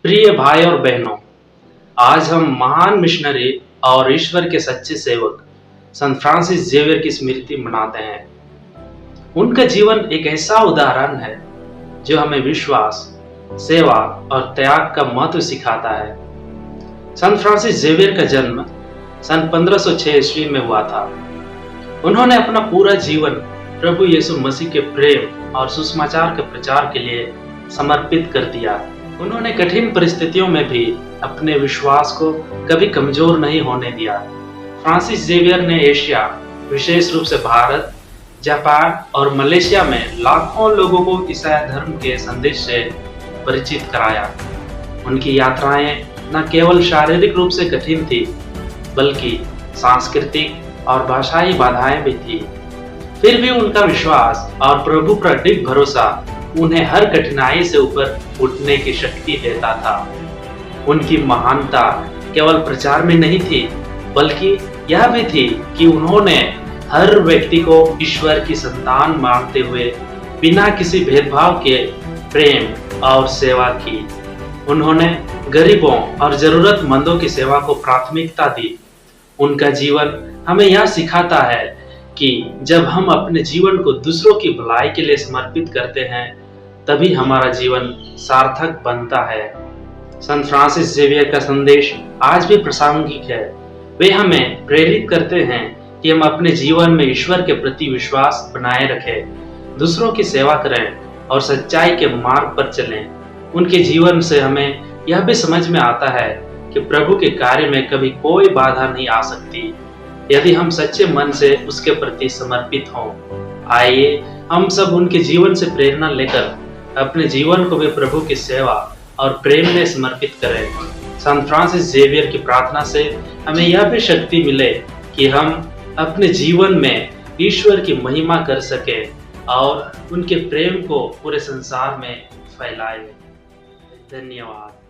प्रिय भाई और बहनों, आज हम महान मिशनरी और ईश्वर के सच्चे सेवक संत फ्रांसिस जेवियर की स्मृति मनाते हैं। उनका जीवन एक ऐसा उदाहरण है जो हमें विश्वास, सेवा और त्याग का महत्व सिखाता है। संत फ्रांसिस जेवियर का जन्म सन 1506 ईस्वी में हुआ था। उन्होंने अपना पूरा जीवन प्रभु यीशु मसीह के प्रेम और सुसमाचार के प्रचार के लिए समर्पित कर दिया। उन्होंने कठिन परिस्थितियों में भी अपने विश्वास को कभी कमजोर नहीं होने दिया। फ्रांसिस जेवियर ने एशिया, विशेष रूप से भारत, जापान और मलेशिया में लाखों लोगों को ईसाई धर्म के संदेश से परिचित कराया। उनकी यात्राएं न केवल शारीरिक रूप से कठिन थी, बल्कि सांस्कृतिक और भाषाई बाधाएं भी थी। फिर भी उनका विश्वास और प्रभु पर अडिग भरोसा उन्हें हर कठिनाई से ऊपर उठने की शक्ति देता था। उनकी महानता केवल प्रचार में नहीं थी, बल्कि यह भी थी कि उन्होंने हर व्यक्ति को ईश्वर की संतान मानते हुए बिना किसी भेदभाव के प्रेम और सेवा की। उन्होंने गरीबों और जरूरतमंदों की सेवा को प्राथमिकता दी। उनका जीवन हमें यह सिखाता है कि जब हम अपने जीवन को दूसरों की भलाई के लिए समर्पित करते हैं, तभी हमारा जीवन सार्थक बनता है। संत फ्रांसिस जेवियर का संदेश आज भी प्रासंगिक है। वे हमें प्रेरित करते हैं कि हम अपने जीवन में ईश्वर के प्रति विश्वास बनाए रखें, दूसरों की सेवा करें और सच्चाई के मार्ग पर चलें। उनके जीवन से हमें यह भी समझ में आता है कि प्रभु के कार्य में कभी कोई बाधा नहीं आ सकती, यदि हम सच्चे मन से उसके प्रति समर्पित हों। आइए हम सब उनके जीवन से प्रेरणा लेकर अपने जीवन को भी प्रभु की सेवा और प्रेम में समर्पित करें। संत फ्रांसिस जेवियर की प्रार्थना से हमें यह भी शक्ति मिले कि हम अपने जीवन में ईश्वर की महिमा कर सकें और उनके प्रेम को पूरे संसार में फैलाएं। धन्यवाद।